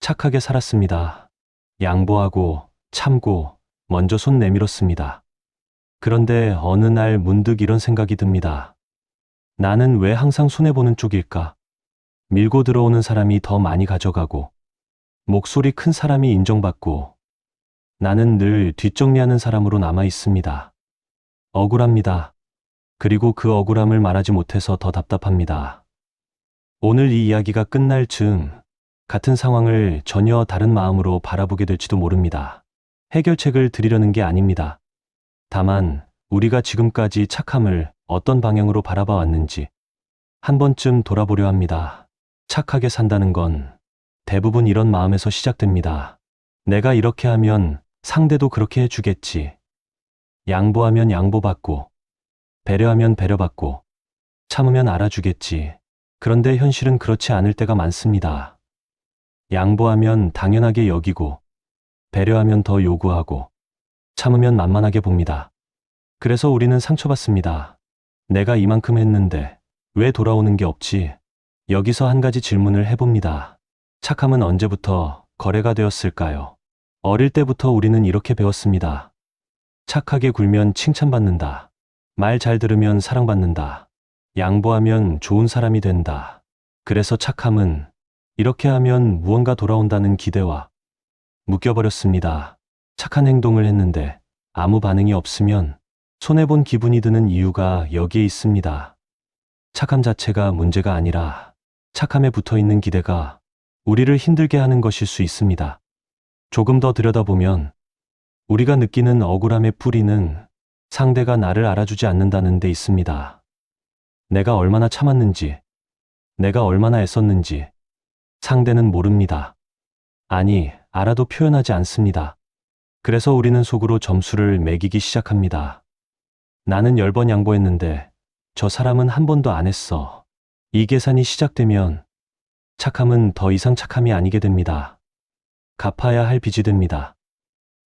착하게 살았습니다. 양보하고 참고 먼저 손 내밀었습니다. 그런데 어느 날 문득 이런 생각이 듭니다. 나는 왜 항상 손해보는 쪽일까? 밀고 들어오는 사람이 더 많이 가져가고, 목소리 큰 사람이 인정받고, 나는 늘 뒷정리하는 사람으로 남아 있습니다. 억울합니다. 그리고 그 억울함을 말하지 못해서 더 답답합니다. 오늘 이 이야기가 끝날 즈음 같은 상황을 전혀 다른 마음으로 바라보게 될지도 모릅니다. 해결책을 드리려는 게 아닙니다. 다만 우리가 지금까지 착함을 어떤 방향으로 바라봐 왔는지 한 번쯤 돌아보려 합니다. 착하게 산다는 건 대부분 이런 마음에서 시작됩니다. 내가 이렇게 하면 상대도 그렇게 해주겠지. 양보하면 양보받고, 배려하면 배려받고, 참으면 알아주겠지. 그런데 현실은 그렇지 않을 때가 많습니다. 양보하면 당연하게 여기고, 배려하면 더 요구하고, 참으면 만만하게 봅니다. 그래서 우리는 상처받습니다. 내가 이만큼 했는데 왜 돌아오는 게 없지? 여기서 한 가지 질문을 해봅니다. 착함은 언제부터 거래가 되었을까요? 어릴 때부터 우리는 이렇게 배웠습니다. 착하게 굴면 칭찬받는다. 말 잘 들으면 사랑받는다. 양보하면 좋은 사람이 된다. 그래서 착함은 이렇게 하면 무언가 돌아온다는 기대와 묶여버렸습니다. 착한 행동을 했는데 아무 반응이 없으면 손해본 기분이 드는 이유가 여기에 있습니다. 착함 자체가 문제가 아니라 착함에 붙어있는 기대가 우리를 힘들게 하는 것일 수 있습니다. 조금 더 들여다보면 우리가 느끼는 억울함의 뿌리는 상대가 나를 알아주지 않는다는 데 있습니다. 내가 얼마나 참았는지, 내가 얼마나 애썼는지 상대는 모릅니다. 아니, 알아도 표현하지 않습니다. 그래서 우리는 속으로 점수를 매기기 시작합니다. 나는 10번 양보했는데 저 사람은 한 번도 안 했어. 이 계산이 시작되면 착함은 더 이상 착함이 아니게 됩니다. 갚아야 할 빚이 됩니다.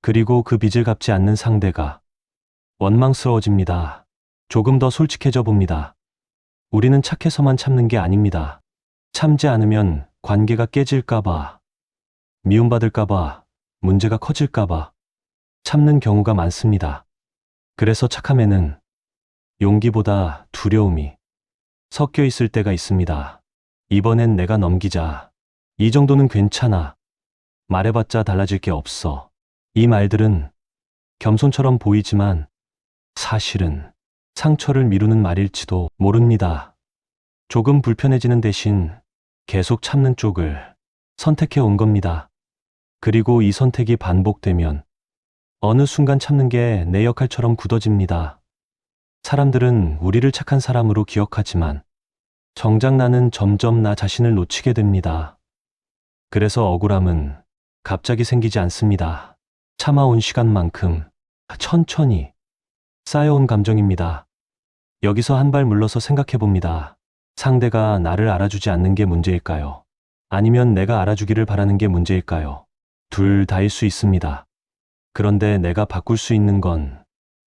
그리고 그 빚을 갚지 않는 상대가 원망스러워집니다. 조금 더 솔직해져 봅니다. 우리는 착해서만 참는 게 아닙니다. 참지 않으면 관계가 깨질까봐, 미움받을까봐, 문제가 커질까봐 참는 경우가 많습니다. 그래서 착함에는 용기보다 두려움이 섞여 있을 때가 있습니다. 이번엔 내가 넘기자. 이 정도는 괜찮아. 말해봤자 달라질 게 없어. 이 말들은 겸손처럼 보이지만 사실은 상처를 미루는 말일지도 모릅니다. 조금 불편해지는 대신 계속 참는 쪽을 선택해 온 겁니다. 그리고 이 선택이 반복되면 어느 순간 참는 게 내 역할처럼 굳어집니다. 사람들은 우리를 착한 사람으로 기억하지만 정작 나는 점점 나 자신을 놓치게 됩니다. 그래서 억울함은 갑자기 생기지 않습니다. 참아온 시간만큼 천천히 쌓여온 감정입니다. 여기서 한 발 물러서 생각해 봅니다. 상대가 나를 알아주지 않는 게 문제일까요? 아니면 내가 알아주기를 바라는 게 문제일까요? 둘 다일 수 있습니다. 그런데 내가 바꿀 수 있는 건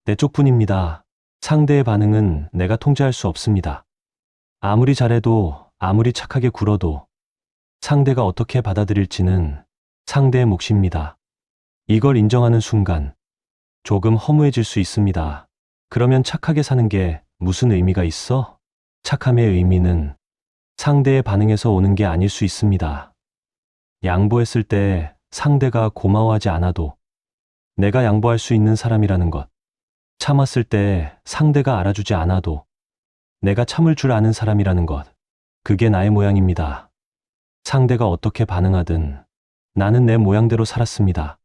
내 쪽뿐입니다. 상대의 반응은 내가 통제할 수 없습니다. 아무리 잘해도, 아무리 착하게 굴어도 상대가 어떻게 받아들일지는 상대의 몫입니다. 이걸 인정하는 순간 조금 허무해질 수 있습니다. 그러면 착하게 사는 게 무슨 의미가 있어? 착함의 의미는 상대의 반응에서 오는 게 아닐 수 있습니다. 양보했을 때 상대가 고마워하지 않아도 내가 양보할 수 있는 사람이라는 것. 참았을 때 상대가 알아주지 않아도 내가 참을 줄 아는 사람이라는 것. 그게 나의 모양입니다. 상대가 어떻게 반응하든 나는 내 모양대로 살았습니다.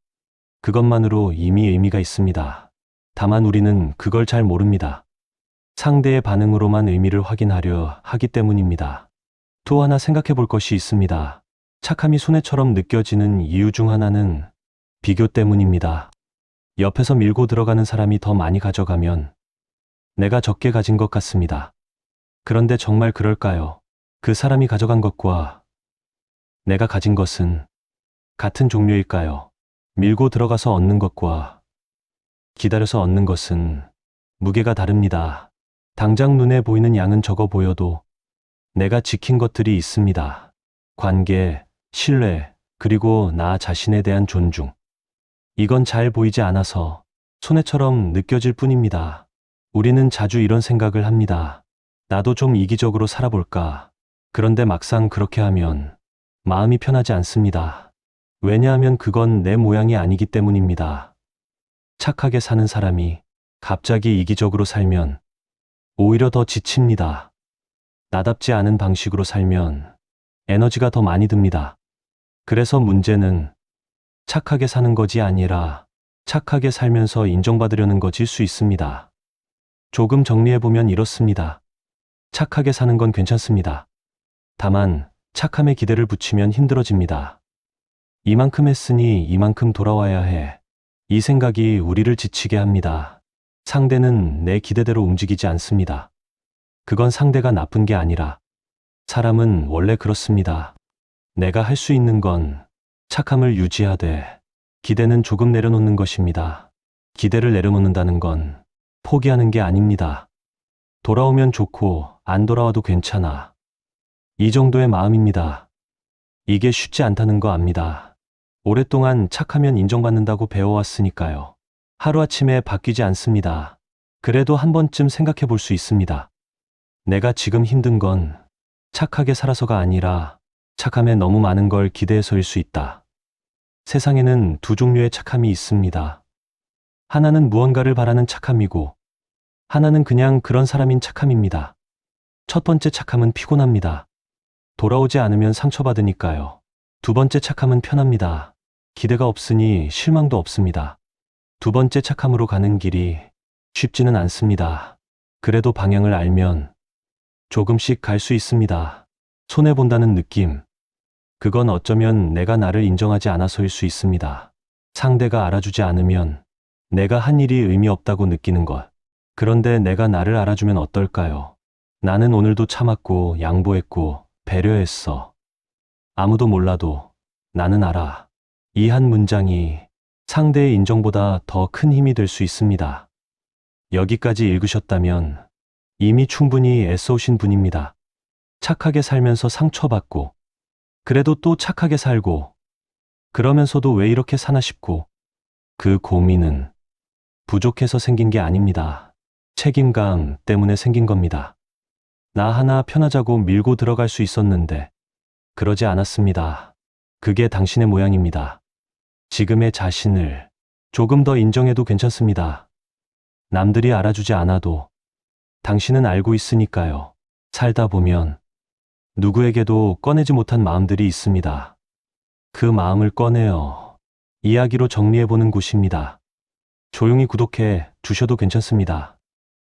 그것만으로 이미 의미가 있습니다. 다만 우리는 그걸 잘 모릅니다. 상대의 반응으로만 의미를 확인하려 하기 때문입니다. 또 하나 생각해 볼 것이 있습니다. 착함이 손해처럼 느껴지는 이유 중 하나는 비교 때문입니다. 옆에서 밀고 들어가는 사람이 더 많이 가져가면 내가 적게 가진 것 같습니다. 그런데 정말 그럴까요? 그 사람이 가져간 것과 내가 가진 것은 같은 종류일까요? 밀고 들어가서 얻는 것과 기다려서 얻는 것은 무게가 다릅니다. 당장 눈에 보이는 양은 적어 보여도 내가 지킨 것들이 있습니다. 관계, 신뢰, 그리고 나 자신에 대한 존중. 이건 잘 보이지 않아서 손해처럼 느껴질 뿐입니다. 우리는 자주 이런 생각을 합니다. 나도 좀 이기적으로 살아볼까. 그런데 막상 그렇게 하면 마음이 편하지 않습니다. 왜냐하면 그건 내 모양이 아니기 때문입니다. 착하게 사는 사람이 갑자기 이기적으로 살면 오히려 더 지칩니다. 나답지 않은 방식으로 살면 에너지가 더 많이 듭니다. 그래서 문제는 착하게 사는 것이 아니라 착하게 살면서 인정받으려는 것일 수 있습니다. 조금 정리해보면 이렇습니다. 착하게 사는 건 괜찮습니다. 다만 착함에 기대를 붙이면 힘들어집니다. 이만큼 했으니 이만큼 돌아와야 해. 이 생각이 우리를 지치게 합니다. 상대는 내 기대대로 움직이지 않습니다. 그건 상대가 나쁜 게 아니라 사람은 원래 그렇습니다. 내가 할 수 있는 건 착함을 유지하되 기대는 조금 내려놓는 것입니다. 기대를 내려놓는다는 건 포기하는 게 아닙니다. 돌아오면 좋고 안 돌아와도 괜찮아. 이 정도의 마음입니다. 이게 쉽지 않다는 거 압니다. 오랫동안 착하면 인정받는다고 배워왔으니까요. 하루아침에 바뀌지 않습니다. 그래도 한 번쯤 생각해 볼 수 있습니다. 내가 지금 힘든 건 착하게 살아서가 아니라 착함에 너무 많은 걸 기대해서일 수 있다. 세상에는 두 종류의 착함이 있습니다. 하나는 무언가를 바라는 착함이고 하나는 그냥 그런 사람인 착함입니다. 첫 번째 착함은 피곤합니다. 돌아오지 않으면 상처받으니까요. 두 번째 착함은 편합니다. 기대가 없으니 실망도 없습니다. 두 번째 착함으로 가는 길이 쉽지는 않습니다. 그래도 방향을 알면 조금씩 갈 수 있습니다. 손해본다는 느낌. 그건 어쩌면 내가 나를 인정하지 않아서일 수 있습니다. 상대가 알아주지 않으면 내가 한 일이 의미 없다고 느끼는 것. 그런데 내가 나를 알아주면 어떨까요? 나는 오늘도 참았고 양보했고 배려했어. 아무도 몰라도 나는 알아. 이 한 문장이 상대의 인정보다 더 큰 힘이 될 수 있습니다. 여기까지 읽으셨다면 이미 충분히 애써오신 분입니다. 착하게 살면서 상처받고 그래도 또 착하게 살고 그러면서도 왜 이렇게 사나 싶고 그 고민은 부족해서 생긴 게 아닙니다. 책임감 때문에 생긴 겁니다. 나 하나 편하자고 밀고 들어갈 수 있었는데 그러지 않았습니다. 그게 당신의 모양입니다. 지금의 자신을 조금 더 인정해도 괜찮습니다. 남들이 알아주지 않아도 당신은 알고 있으니까요. 살다 보면 누구에게도 꺼내지 못한 마음들이 있습니다. 그 마음을 꺼내어 이야기로 정리해보는 곳입니다. 조용히 구독해 주셔도 괜찮습니다.